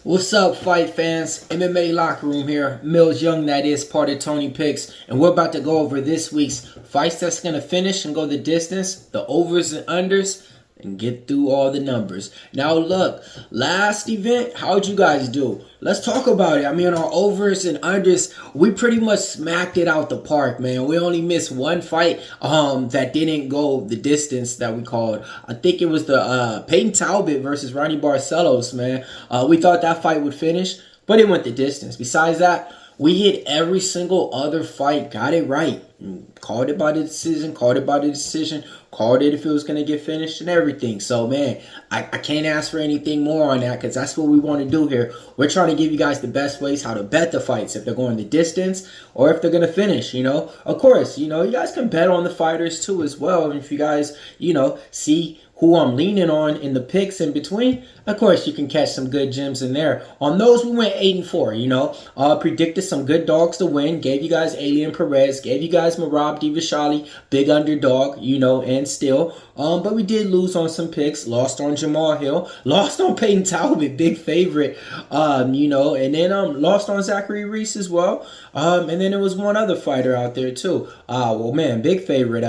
What's up, fight fans? MMA Locker Room here. Mills Young, that is, part of Tony Picks. And we're about to go over this week's fights that's going to finish and go the distance, the overs and unders, and get through all the numbers. Now, look, last event, how'd you guys do? Let's talk about it. I mean, our overs and unders, we pretty much smacked it out the park, man. We only missed one fight that didn't go the distance that we called. I think it was the Peyton Talbot versus Ronnie Barcelos, man. We thought that fight would finish, but it went the distance. Besides that, we hit every single other fight, got it right. Called it by the decision, called it if it was going to get finished and everything. So, man, I can't ask for anything more on that because that's what we want to do here. We're trying to give you guys the best ways how to bet the fights, if they're going the distance or if they're going to finish, you know. Of course, you know, you guys can bet on the fighters too as well. And if you guys, you know, see who I'm leaning on in the picks in between, of course, you can catch some good gems in there. On those, we went 8-4, you know. Predicted some good dogs to win. Gave you guys Alien Perez. Gave you guys Merab Divashali, big underdog, you know, and still. But we did lose on some picks. Lost on Jamal Hill. Lost on Peyton Talbot, big favorite, you know. And then lost on Zachary Reese as well. And then there was one other fighter out there, too. Well, man, big favorite.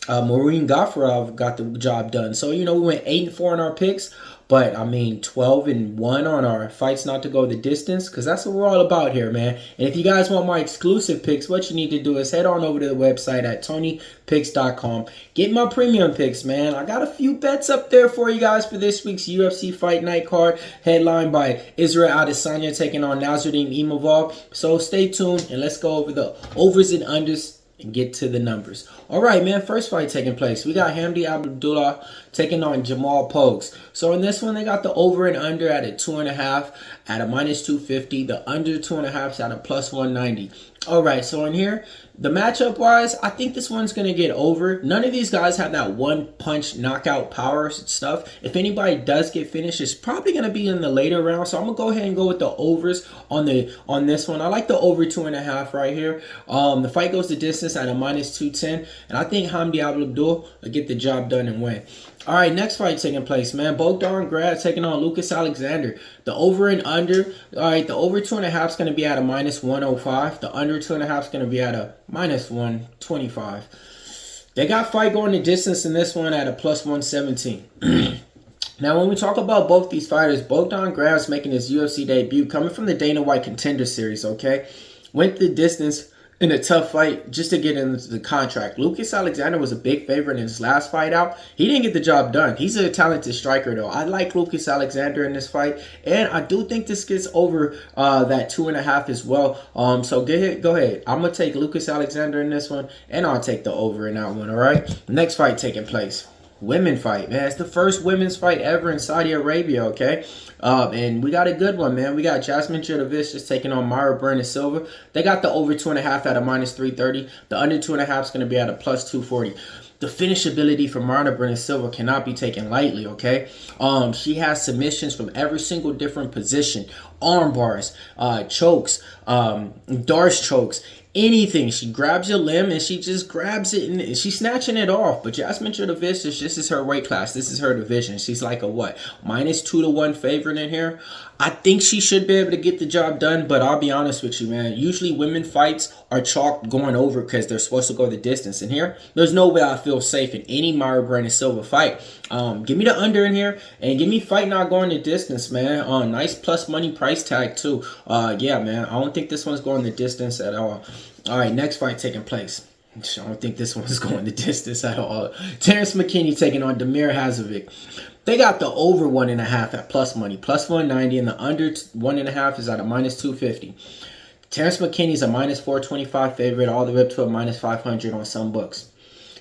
Maureen Gaffarov got the job done. So, you know, we went 8-4 in our picks. But, I mean, 12-1 on our fights not to go the distance, because that's what we're all about here, man. And if you guys want my exclusive picks, what you need to do is head on over to the website at TonyPicks.com. Get my premium picks, man. I got a few bets up there for you guys for this week's UFC Fight Night card, headlined by Israel Adesanya taking on Nasruddin Imavov. So stay tuned, and let's go over the overs and unders and get to the numbers. All right, man, first fight taking place. We got Hamdy Abdullah taking on Jamal Pogues. So in this one, they got the over and under at a 2.5 at a -250. The under 2.5 is at a +190. All right, so in here, the matchup-wise, I think this one's going to get over. None of these guys have that one-punch knockout power stuff. If anybody does get finished, it's probably going to be in the later round. So I'm going to go ahead and go with the overs on this one. I like the over 2.5 right here. The fight goes the distance at a -210. And I think Hamdy Abdullah will get the job done and win. All right, next fight taking place, man. Bogdan Grad taking on Lucas Alexander. The over and under. All right, the over 2.5 is going to be at a -105. The under 2.5 is going to be at a -125. They got fight going the distance in this one at a +117. Now, when we talk about both these fighters, Bogdan Grad's making his UFC debut, coming from the Dana White Contender Series, okay? Went the distance in a tough fight just to get into the contract. Lucas Alexander was a big favorite in his last fight out. He didn't get the job done. He's a talented striker, though. I like Lucas Alexander in this fight, and I do think this gets over that 2.5 as well. So go ahead. I'm going to take Lucas Alexander in this one, and I'll take the over in that one, all right? Next fight taking place. Women fight, man. It's the first women's fight ever in Saudi Arabia, okay? And we got a good one, man. We got Jasmine Jasudavicius taking on Mayra Silva. They got the over 2.5 at a -330. The under 2.5 is going to be at a +240. The finishability for Mayra Silva cannot be taken lightly, okay? She has submissions from every single different position. Arm bars, chokes, Darce chokes. Anything. She grabs your limb and she just grabs it and she's snatching it off. But Jasmine Jasudavicius, this is her weight class. This is her division. She's like a what? -2-1 favorite in here. I think she should be able to get the job done, but I'll be honest with you, man. Usually women fights are chalked going over because they're supposed to go the distance. And here, there's no way I feel safe in any Mayra Silva fight. Give me the under in here and give me fight not going the distance, man. Nice plus money price tag too. Yeah, man. I don't think this one's going the distance at all. All right, next fight taking place. I don't think this one's going the distance at all. Terrance McKinney taking on Damir Hadzovic. They got the over 1.5 at plus money, +190, and the under 1.5 is at a -250. Terrance McKinney's a -425 favorite, all the way up to a -500 on some books.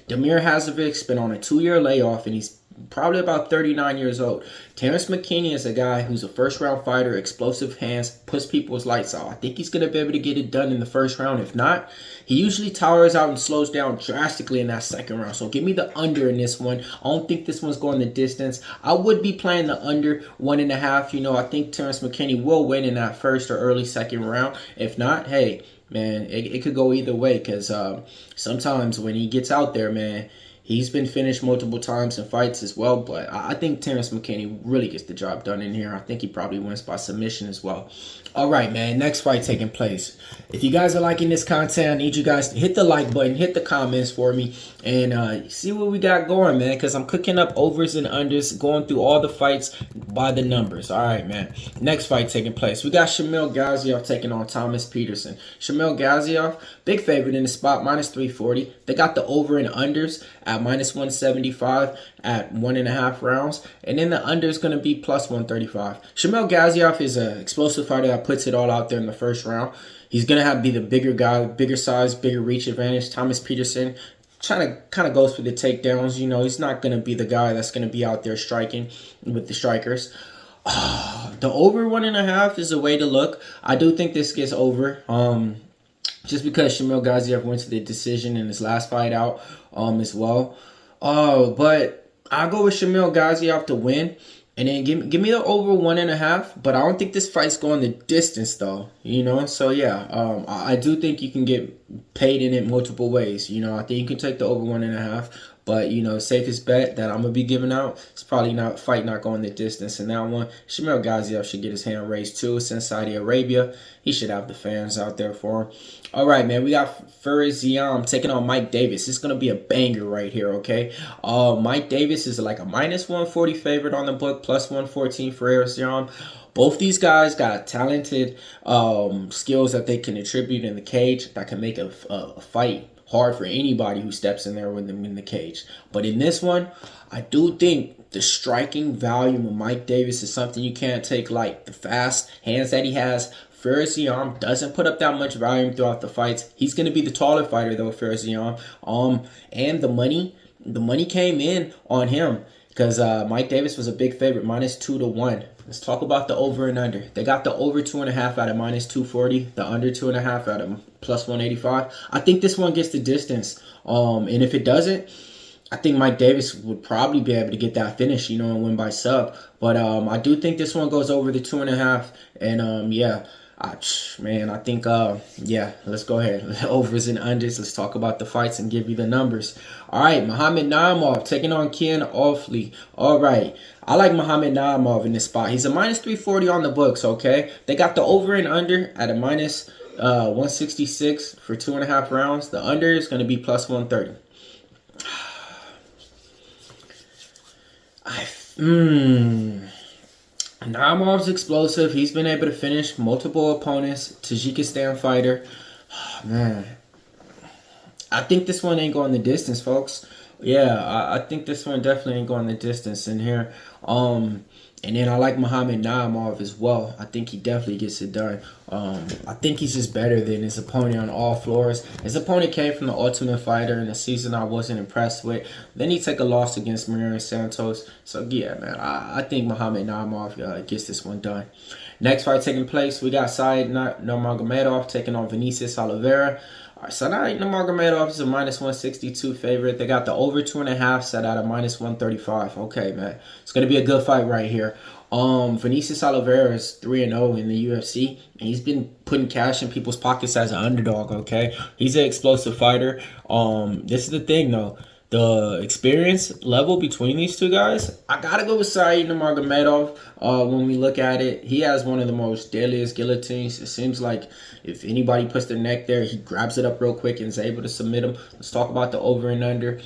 Damir Hadzovic's been on a 2-year layoff, and he's probably about 39 years old. Terrance McKinney is a guy who's a first-round fighter, explosive hands, puts people's lights out. I think he's going to be able to get it done in the first round. If not, he usually towers out and slows down drastically in that second round. So give me the under in this one. I don't think this one's going the distance. I would be playing the under 1.5. You know, I think Terrance McKinney will win in that first or early second round. If not, hey, man, it could go either way because sometimes when he gets out there, man, He's been finished multiple times in fights as well, but I think Terrance McKinney really gets the job done in here. I think he probably wins by submission as well. All right, man, next fight taking place. If you guys are liking this content, I need you guys to hit the like button, hit the comments for me, and see what we got going, man, because I'm cooking up overs and unders, going through all the fights by the numbers. All right, man. Next fight taking place. We got Shamil Gaziev taking on Thomas Petersen. Shamil Gaziev, big favorite in the spot, minus 340. They got the over and unders at minus 175 at 1.5 rounds. And then the under is going to be plus 135. Shamil Gaziev is an explosive fighter that puts it all out there in the first round. He's going to be the bigger guy, bigger size, bigger reach advantage. Thomas Petersen kind of goes for the takedowns. You know, he's not going to be the guy that's going to be out there striking with the strikers. The over 1.5 is a way to look. I do think this gets over. Just because Shamil Gaziev went to the decision in his last fight out as well. But I'll go with Shamil Gaziev to win. And then give me the over 1.5. But I don't think this fight's going the distance, though. You know? So, yeah. I do think you can get paid in it multiple ways. You know, I think you can take the over 1.5. But, you know, safest bet that I'm going to be giving out is probably not going the distance in that one. Shamil Gaziev should get his hand raised, too. Since Saudi Arabia, he should have the fans out there for him. All right, man. We got Ziam taking on Mike Davis. It's going to be a banger right here, okay? Mike Davis is like a minus 140 favorite on the book, plus 114 for Ziam. Both these guys got talented skills that they can attribute in the cage that can make a fight hard for anybody who steps in there with them in the cage. But in this one, I do think the striking volume of Mike Davis is something you can't take light. The fast hands that he has. Ziam doesn't put up that much volume throughout the fights. He's going to be the taller fighter, though, Ziam. And the money came in on him because Mike Davis was a big favorite, minus 2 to 1. Let's talk about the over and under. They got the over 2.5 out of minus 240, the under 2.5 out of plus 185. I think this one gets the distance. And if it doesn't, I think Mike Davis would probably be able to get that finish, you know, and win by sub. But I do think this one goes over the 2.5. And yeah. Man, I think, yeah, let's go ahead. Overs and unders. Let's talk about the fights and give you the numbers. All right, Naimov taking on Kaan Ofli. All right, I like Naimov in this spot. He's a minus 340 on the books, okay? They got the over and under at a minus 166 for 2.5 rounds. The under is going to be plus 130. Naimov's explosive. He's been able to finish multiple opponents. Tajikistan fighter. Oh, man. I think this one ain't going the distance, folks. Yeah, I think this one definitely ain't going the distance in here. And then I like Naimov as well. I think he definitely gets it done. I think he's just better than his opponent on all floors. His opponent came from the Ultimate Fighter in a season I wasn't impressed with. Then he took a loss against Mayra Santos. So, yeah, man, I think Naimov gets this one done. Next fight taking place, we got Said Nurmagomedov taking on Vinicius Oliveira. So now Nurmagomedov is a minus 162 favorite. They got the over 2.5 set out of minus 135. Okay, man. It's going to be a good fight right here. Vinicius Oliveira is 3-0 in the UFC. And he's been putting cash in people's pockets as an underdog, okay? He's an explosive fighter. This is the thing, though. The experience level between these two guys, I got to go with Said Nurmagomedov. When we look at it, he has one of the most deadliest guillotines. It seems like if anybody puts their neck there, he grabs it up real quick and is able to submit them. Let's talk about the over and under.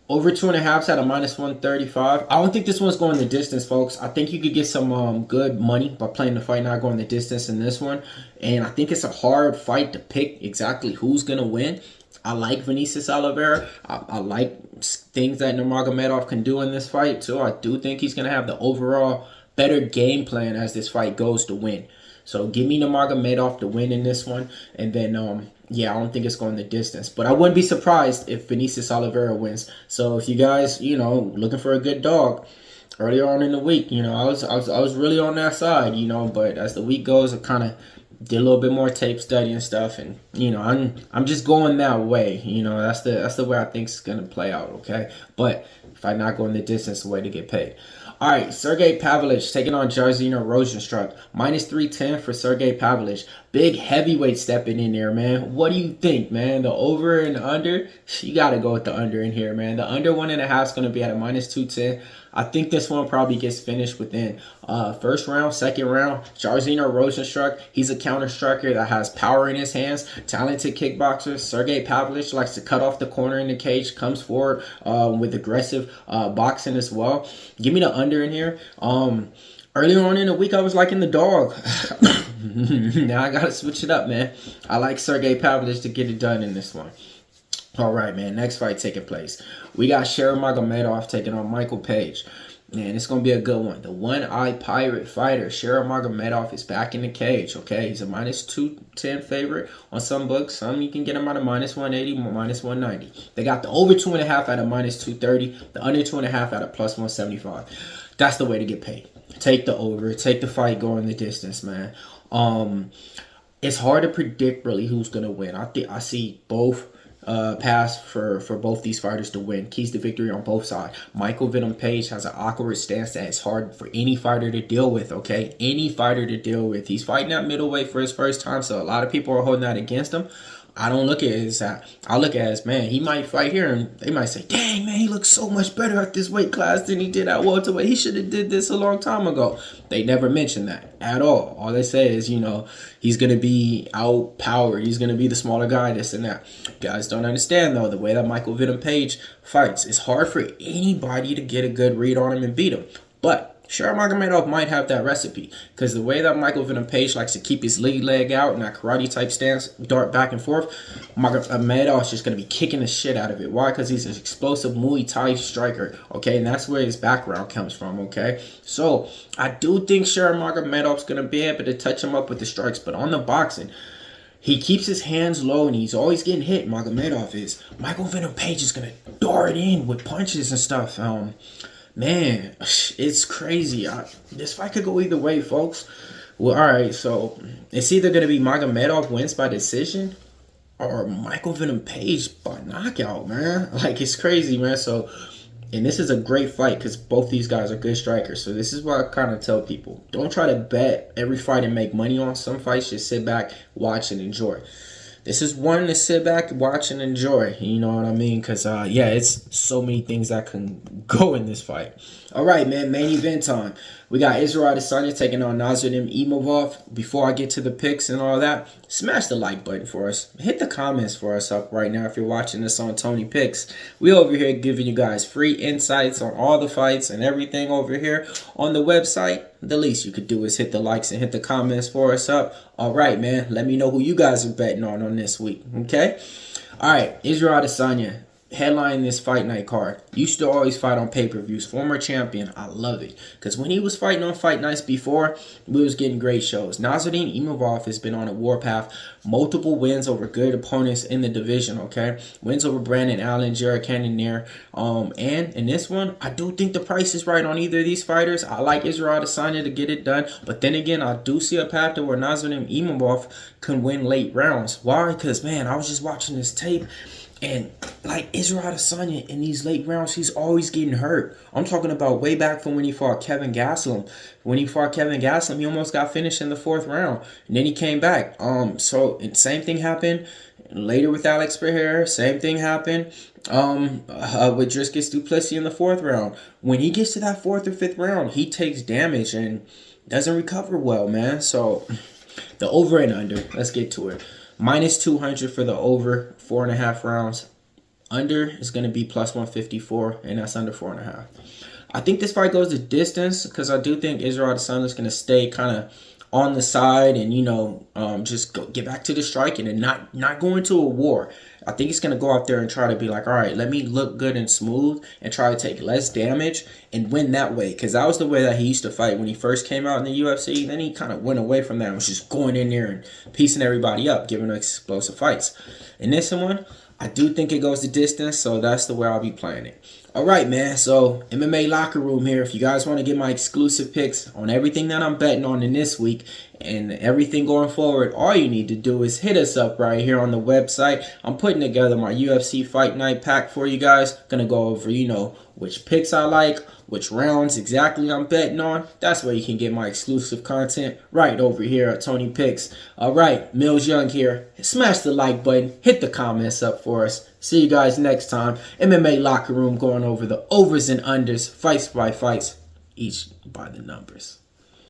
Over 2.5 at a minus 135. I don't think this one's going the distance, folks. I think you could get some good money by playing the fight not going the distance in this one. And I think it's a hard fight to pick exactly who's going to win. I like Vinicius Oliveira. I like things that Nurmagomedov can do in this fight, too. I do think he's going to have the overall better game plan as this fight goes to win. So give me Nurmagomedov to win in this one. And then, yeah, I don't think it's going the distance. But I wouldn't be surprised if Vinicius Oliveira wins. So if you guys, you know, looking for a good dog earlier on in the week, you know, I was really on that side, you know. But as the week goes, I kind of did a little bit more tape study and stuff, and you know, I'm just going that way. You know, that's the way I think it's gonna play out. Okay, but if I'm not going the distance, the way to get paid. All right, Sergei Pavlovich taking on Jairzinho Rozenstruik. Minus 310 for Sergei Pavlovich. Big heavyweight stepping in there, man. What do you think, man? The over and the under? You got to go with the under in here, man. The under 1.5 is going to be at a -210. I think this one probably gets finished within first round, second round. Jairzinho Rozenstruik, he's a counter striker that has power in his hands. Talented kickboxer. Sergei Pavlovich likes to cut off the corner in the cage, comes forward with aggressive boxing as well. Give me the under in here. Earlier on in the week, I was liking the dog. Now I got to switch it up, man. I like Sergei Pavlovich to get it done in this one. All right, man. Next fight taking place. We got Nurmagomedov taking on Michael Page. Man, it's going to be a good one. The one-eyed pirate fighter, Nurmagomedov, is back in the cage, okay? He's a -210 favorite on some books. Some you can get him at a -180, -190. They got the over 2.5 at a -230, the under 2.5 at a +175. That's the way to get paid. Take the over. Take the fight going the distance, man. It's hard to predict really who's going to win. I see both paths for both these fighters to win. Keys to victory on both sides. Michael Venom Page has an awkward stance that is hard for any fighter to deal with, okay? Any fighter to deal with. He's fighting at middleweight for his first time, so a lot of people are holding that against him. I don't look at it as that. I look at it as, man, he might fight here and they might say, dang, man, he looks so much better at this weight class than he did at welterweight. He should have did this a long time ago. They never mention that at all. All they say is, he's going to be outpowered. He's going to be the smaller guy, this and that. Guys don't understand, though, the way that Michael Venom Page fights. It's hard for anybody to get a good read on him and beat him. But Nurmagomedov might have that recipe because the way that Michael Venom Page likes to keep his lead leg out in that karate type stance, dart back and forth, Magomedov is just going to be kicking the shit out of it. Why? Because he's an explosive Muay Thai striker, okay? And that's where his background comes from, okay? So I do think Nurmagomedov's going to be able to touch him up with the strikes, but on the boxing, he keeps his hands low and he's always getting hit. Magomedov is. Michael Venom Page is going to dart in with punches and stuff. Man, it's crazy. This fight could go either way, folks. Well, all right, so it's either going to be Magomedov wins by decision or Michael Venom Page by knockout, man. Like, it's crazy, man. So, and this is a great fight because both these guys are good strikers. So this is what I kind of tell people. Don't try to bet every fight and make money on some fights. Just sit back, watch, and enjoy. This is one to sit back, watch, and enjoy. You know what I mean? Because, yeah, it's so many things that can go in this fight. All right, man, main event time. We got Israel Adesanya taking on Imavov. Before I get to the picks and all that, smash the like button for us. Hit the comments for us up right now if you're watching this on Tony Picks. We over here giving you guys free insights on all the fights and everything over here on the website. The least you could do is hit the likes and hit the comments for us up. All right, man. Let me know who you guys are betting on this week, okay? All right, Israel Adesanya. Headline this fight night card. Used to always fight on pay-per-views. Former champion. I love it. Because when he was fighting on fight nights before, we was getting great shows. Imavov has been on a warpath. Multiple wins over good opponents in the division, okay? Wins over Brandon Allen, Jared Cannonier. And in this one, I do think the price is right on either of these fighters. I like Israel Adesanya to get it done. But then again, I do see a path to where Imavov can win late rounds. Why? Because, man, I was just watching this tape. And like Israel Adesanya in these late rounds, he's always getting hurt. I'm talking about way back from when he fought Kevin Gastelum. When he fought Kevin Gastelum, he almost got finished in the 4th round. And then he came back. So same thing happened later with Alex Pereira. Same thing happened with Dricus du Plessis in the 4th round. When he gets to that 4th or 5th round, he takes damage and doesn't recover well, man. So the over and under. Let's get to it. -200 for the over, 4.5 rounds. Under is going to be +154, and that's under 4.5. I think this fight goes the distance because I do think Israel Adesanya is going to stay kind of on the side and, just get back to the striking and not go into a war. I think he's going to go out there and try to be like, all right, let me look good and smooth and try to take less damage and win that way. Because that was the way that he used to fight when he first came out in the UFC. Then he kind of went away from that and was just going in there and piecing everybody up, giving explosive fights. In this one, I do think it goes the distance, so that's the way I'll be playing it. All right, man, so MMA Locker Room here. If you guys want to get my exclusive picks on everything that I'm betting on in this week and everything going forward, all you need to do is hit us up right here on the website. I'm putting together my UFC Fight Night pack for you guys. Going to go over, which picks I like, which rounds exactly I'm betting on, that's where you can get my exclusive content right over here at Tony Picks. All right, Mills Young here. Smash the like button. Hit the comments up for us. See you guys next time. MMA Locker Room going over the overs and unders, fights by fights, each by the numbers.